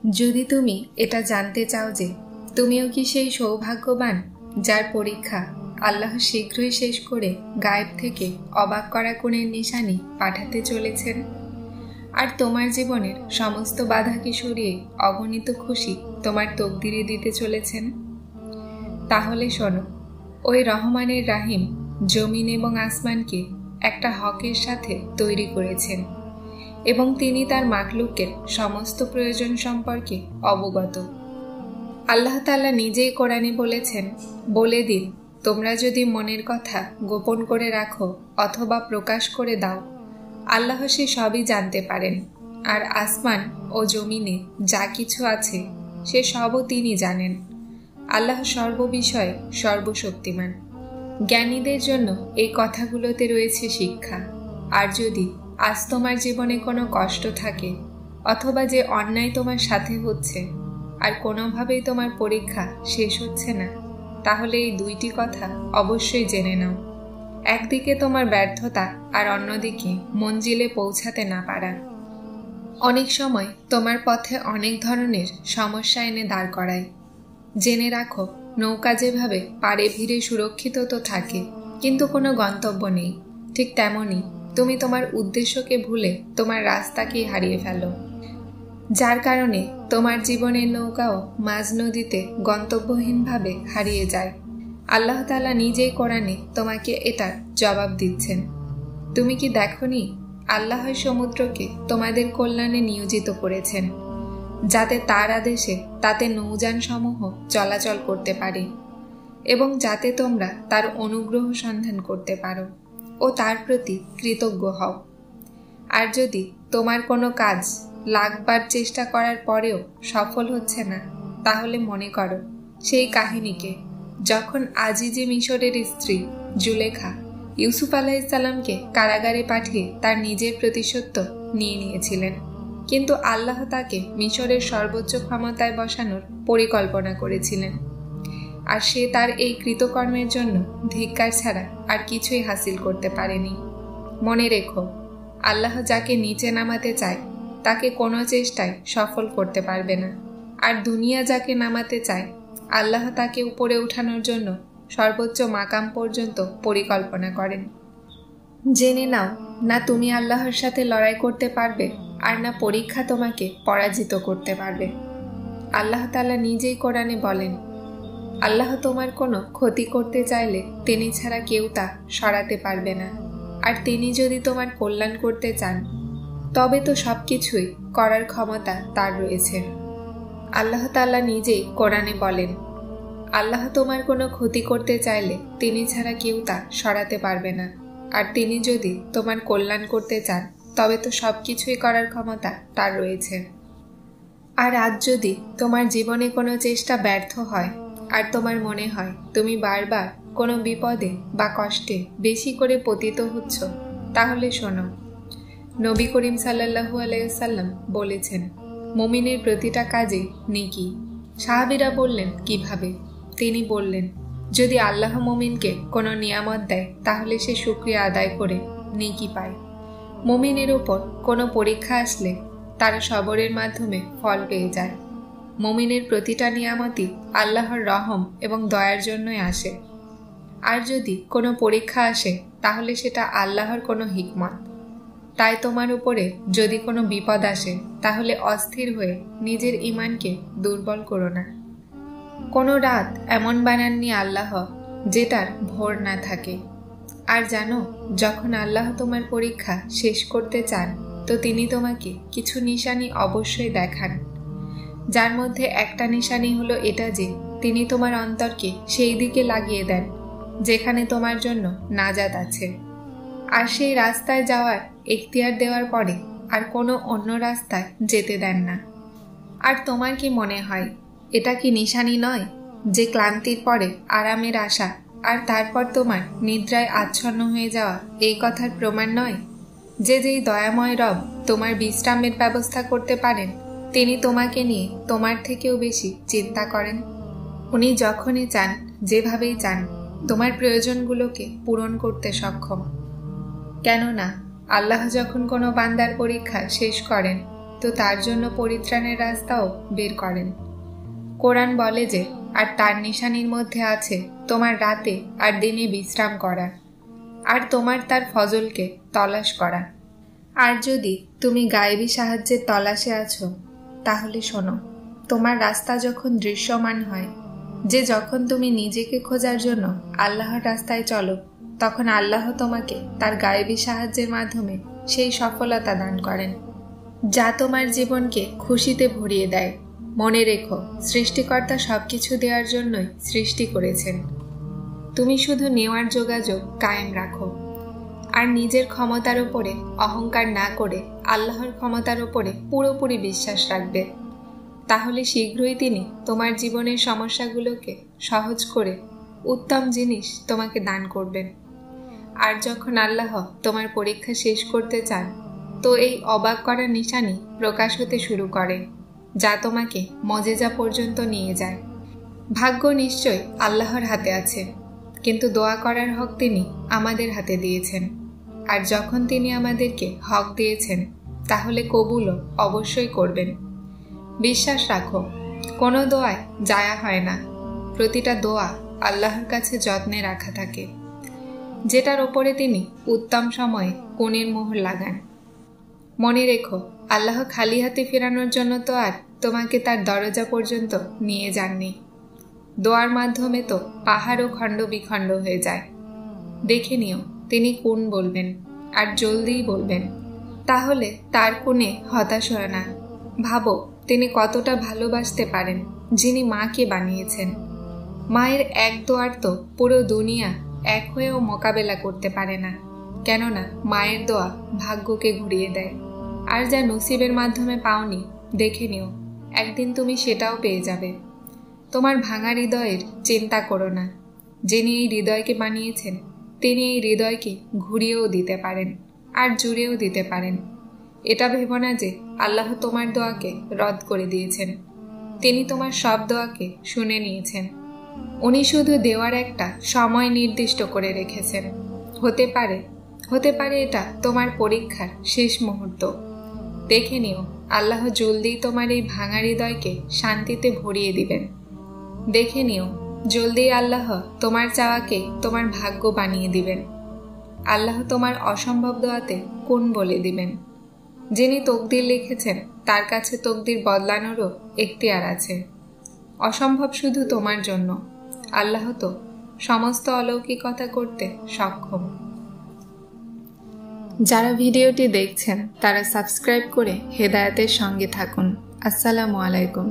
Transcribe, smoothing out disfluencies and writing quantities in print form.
যদি তুমি এটা জানতে চাও যে তুমিও কি সেই সৌভাগ্যবান যার পরীক্ষা আল্লাহ শীঘ্রই শেষ করে গায়েব থেকে অবাক করা কোণের নিশানি পাঠাতে চলেছেন, আর তোমার জীবনের সমস্ত বাধাকে সরিয়ে অগণিত খুশি তোমার তকদিরে দিতে চলেছেন, তাহলে শোনো, ওই রহমানের রাহিম জমিন এবং আসমানকে একটা হকের সাথে তৈরি করেছেন এবং তিনি তার মাখলুকের সমস্ত প্রয়োজন সম্পর্কে অবগত। আল্লাহ তাআলা নিজেই কোরআনে বলেছেন, বলে দিন, তোমরা যদি মনের কথা গোপন করে রাখো অথবা প্রকাশ করে দাও, আল্লাহ সে সবই জানতে পারেন, আর আসমান ও জমিনে যা কিছু আছে সে সবও তিনি জানেন। আল্লাহ সর্ববিষয়ে সর্বশক্তিমান। জ্ঞানীদের জন্য এই কথাগুলোতে রয়েছে শিক্ষা। আর যদি আজ তোমার জীবনে কোনো কষ্ট থাকে অথবা যে অন্যায় তোমার সাথে হচ্ছে আর কোনোভাবেই তোমার পরীক্ষা শেষ হচ্ছে না, তাহলে এই দুইটি কথা অবশ্যই জেনে নাও। একদিকে তোমার ব্যর্থতা আর অন্যদিকে মঞ্জিলে পৌঁছাতে না পারা। অনেক সময় তোমার পথে অনেক ধরনের সমস্যা এনে দাঁড় করায়। জেনে রাখো, নৌকা যেভাবে পাড়ে ভিড়ে সুরক্ষিত তো থাকে কিন্তু কোনো গন্তব্য নেই, ঠিক তেমনই তুমি তোমার উদ্দেশ্যকে ভুলে তোমার রাস্তাকেই হারিয়ে ফেলো, যার কারণে তোমার জীবনের নৌকাও মাঝ নদীতে গন্তব্যহীনভাবে হারিয়ে যায়। আল্লাহ তাআলা নিজেই কোরআনে তোমাকে এটার জবাব দিচ্ছেন। তুমি কি দেখনি, আল্লাহ সমুদ্রকে তোমাদের কল্যাণে নিয়োজিত করেছেন, যাতে তার আদেশে তাতে নৌযান সমূহ চলাচল করতে পারে এবং যাতে তোমরা তার অনুগ্রহ সন্ধান করতে পারো ও তার প্রতি কৃতজ্ঞ হও। আর যদি তোমার কোনো কাজ লাখবার চেষ্টা করার পরেও সফল হচ্ছে না, তাহলে মনে করো সেই কাহিনীকে যখন আজিজে মিশরের স্ত্রী জুলেখা ইউসুফ আলাইহিসসালামকে কারাগারে পাঠিয়ে তার নিজের প্রতিশোধ নিয়ে নিয়েছিলেন, কিন্তু আল্লাহ তাকে মিশরের সর্বোচ্চ ক্ষমতায় বসানোর পরিকল্পনা করেছিলেন, আর সে তার এই কৃতকর্মের জন্য ধিক্কার ছাড়া আর কিছুই হাসিল করতে পারেনি। মনে রেখো, আল্লাহ যাকে নিচে নামাতে চায় তাকে কোনো চেষ্টায় সফল করতে পারবে না, আর দুনিয়া যাকে নামাতে চায় আল্লাহ তাকে উপরে উঠানোর জন্য সর্বোচ্চ মাকাম পর্যন্ত পরিকল্পনা করেন। জেনে নাও, না তুমি আল্লাহর সাথে লড়াই করতে পারবে আর না পরীক্ষা তোমাকে পরাজিত করতে পারবে। আল্লাহ তাআলা নিজেই কোরআনে বলেন, আল্লাহ তোমার কোনো ক্ষতি করতে চাইলে তিনি ছাড়া কেউ তা সরাতে পারবে না, আর তিনি যদি তোমার কল্যাণ করতে চান তবে তো সবকিছুই করার ক্ষমতা তার রয়েছে। আল্লাহ তাআলা নিজেই কোরআনে বলেন, আল্লাহ তোমার কোনো ক্ষতি করতে চাইলে তিনি ছাড়া কেউ তা সরাতে পারবে না, আর তিনি যদি তোমার কল্যাণ করতে চান তবে তো সবকিছুই করার ক্ষমতা তার রয়েছে। আর আজ যদি তোমার জীবনে কোনো চেষ্টা ব্যর্থ হয় আর তোমার মনে হয় তুমি বারবার কোনো বিপদে বা কষ্টে বেশি করে পতিত হচ্ছ, তাহলে শোনো, নবী করিম সাল্লাল্লাহু আলাইহি ওয়াসাল্লাম বলেছেন, মুমিনের প্রতিটা কাজে নেকি। সাহাবীরা বললেন, কিভাবে? তিনি বললেন, যদি আল্লাহ মুমিনকে কোনো নিয়ামত দেয় তাহলে সে শুকরিয়া আদায় করে নেকি পায়। মুমিনের উপর কোনো পরীক্ষা আসলে তারা সবরের মাধ্যমে ফল পেয়ে যায়। মুমিনের প্রতিটা নিয়ামতই আল্লাহর রহম এবং দয়ার জন্যই আসে। আর যদি কোনো পরীক্ষা আসে তাহলে সেটা আল্লাহর কোনো হিকমত। তাই তোমার উপরে যদি কোনো বিপদ আসে তাহলে অস্থির হয়ে নিজের ঈমানকে দুর্বল করো না। কোনো রাত এমন বানাননি আল্লাহ যেটার ভোর না থাকে। আর জানো, যখন আল্লাহ তোমার পরীক্ষা শেষ করতে চান তো তিনি তোমাকে কিছু নিশানি অবশ্যই দেখান, যার মধ্যে একটা নিশানি হলো এটা যে তিনি তোমার অন্তরকে সেই দিকে লাগিয়ে দেন যেখানে তোমার জন্য নাজাত আছে, আর সেই রাস্তায় যাওয়ার এখতিয়ার দেওয়ার পরে আর কোনো অন্য রাস্তায় যেতে দেন না। আর তোমার কি মনে হয় এটা কি নিশানি নয় যে ক্লান্তির পরে আরামের আশা আর তারপর তোমার নিদ্রায় আচ্ছন্ন হয়ে যাওয়া এই কথার প্রমাণ নয় যে যেই দয়াময় রব তোমার বিশ্রামের ব্যবস্থা করতে পারেন তিনি তোমাকে নিয়ে তোমার থেকেও বেশি চিন্তা করেন। উনি যখনই চান, যেভাবেই চান, তোমার প্রয়োজনগুলোকে পূরণ করতে সক্ষম। কেননা আল্লাহ যখন কোনো বান্দার পরীক্ষা শেষ করেন তো তার জন্য পরিত্রাণের রাস্তাও বের করেন। কোরআন বলে যে, আর তার নিশানির মধ্যে আছে তোমার রাতে আর দিনে বিশ্রাম করা, আর তোমার তার ফজলকে তলাশ করা। আর যদি তুমি গায়েবী সাহায্যের তলাশে আছো, তাহলে শোনো, তোমার রাস্তা যখন দৃশ্যমান হয়, যে যখন তুমি নিজেকে খোঁজার জন্য আল্লাহর রাস্তায় চলো, তখন আল্লাহ তোমাকে তার গায়েবী সাহায্যের মাধ্যমে সেই সফলতা দান করেন, যা তোমার জীবনকে খুশিতে ভরিয়ে দেয়। মনে রেখো, সৃষ্টিকর্তা সবকিছু দেওয়ার জন্যই সৃষ্টি করেছেন। তুমি শুধু নেওয়ার যোগাযোগ কায়েম রাখো, আর নিজের ক্ষমতার উপরে অহংকার না করে আল্লাহর ক্ষমতার উপরে পুরোপুরি বিশ্বাস রাখবে। তাহলে শীঘ্রই তিনি তোমার জীবনের সমস্যাগুলোকে সহজ করে উত্তম জিনিস তোমাকে দান করবেন। আর যখন আল্লাহ তোমার পরীক্ষা শেষ করতে চান, তো এই অবাক করা নিশানি প্রকাশ হতে শুরু করে, যা তোমাকে মজেজা পর্যন্ত নিয়ে যায়। ভাগ্য নিশ্চয় আল্লাহর হাতে আছে, কিন্তু দোয়া করার হক তিনি আমাদের হাতে দিয়েছেন। আর যখন তিনি আমাদেরকে হক দিয়েছেন, তাহলে কবুলও অবশ্যই করবেন। বিশ্বাস রাখো, কোনো দোয়ায় জায়া হয় না। প্রতিটা দোয়া আল্লাহর কাছে যত্নে রাখা থাকে, যেটার ওপরে তিনি উত্তম সময়ে কোণের মোহর লাগান। মনে রেখো, আল্লাহ খালি হাতে ফেরানোর জন্য তো আর তোমাকে তার দরজা পর্যন্ত নিয়ে যাননি। দোয়ার মাধ্যমে তো পাহাড়ও খণ্ড বিখণ্ড হয়ে যায়। দেখে নিও তিনি কোন বলবেন, আর জলদিই বলবেন। তাহলে তার কোণে হতাশ হয় না। ভাবো তিনি কতটা ভালোবাসতে পারেন, যিনি মাকে বানিয়েছেন। মায়ের এক দোয়ার তো পুরো দুনিয়া এক হয়েও মোকাবেলা করতে পারে না, কেননা মায়ের দোয়া ভাগ্যকে ঘুরিয়ে দেয়। আর যা নসিবের মাধ্যমে পাওনি, দেখে নিও একদিন তুমি সেটাও পেয়ে যাবে। তোমার ভাঙা হৃদয়ের চিন্তা করো না। যিনি এই হৃদয়কে বানিয়েছেন, তিনি এই হৃদয়কে ঘুরিয়েও দিতে পারেন, আর জুড়েও দিতে পারেন। এটা ভেবো না যে আল্লাহ তোমার দোয়াকে রদ করে দিয়েছেন। তিনি তোমার সব দোয়াকে শুনে নিয়েছেন। উনি শুধু দেওয়ার একটা সময় নির্দিষ্ট করে রেখেছেন। হতে পারে এটা তোমার পরীক্ষার শেষ মুহূর্ত। দেখে নিও, আল্লাহ জলদি তোমার এই ভাঙা হৃদয়কে শান্তিতে ভরিয়ে দিবেন। দেখে নিও, জলদি আল্লাহ তোমার চাওয়াকে তোমার ভাগ্য বানিয়ে দিবেন। আল্লাহ তোমার অসম্ভব দোয়াতে কোন বলে দিবেন। যিনি তকদির লিখেছেন, তার কাছে তকদির বদলানোরও এখতিয়ার আছে। অসম্ভব শুধু তোমার জন্য, আল্লাহ তো সমস্ত অলৌকিকতা করতে সক্ষম। যারা ভিডিওটি দেখছেন, তারা সাবস্ক্রাইব করে হেদায়েতের সঙ্গে থাকুন। আসসালামু আলাইকুম।